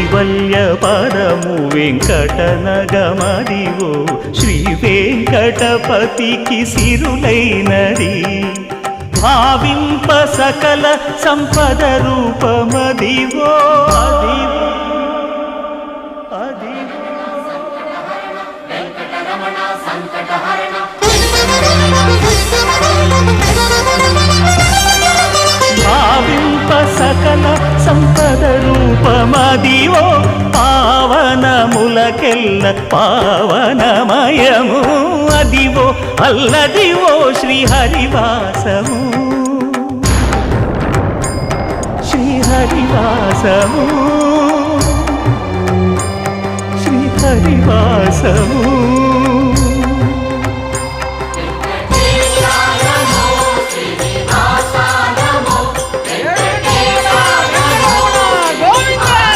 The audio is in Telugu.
కైవల్య పదము వెంకటనగమదివో శ్రీ వెంకటపతికి సిరులైనది భావింప సకల సంపద రూపమదివో అదివో అదివో భావింప సకల సంపద రూపమదివో పావనములకెల్ల పావనమయము అదివో అల్లదివో శ్రీహరివాసము శ్రీహరివాసము శ్రీహరివాసము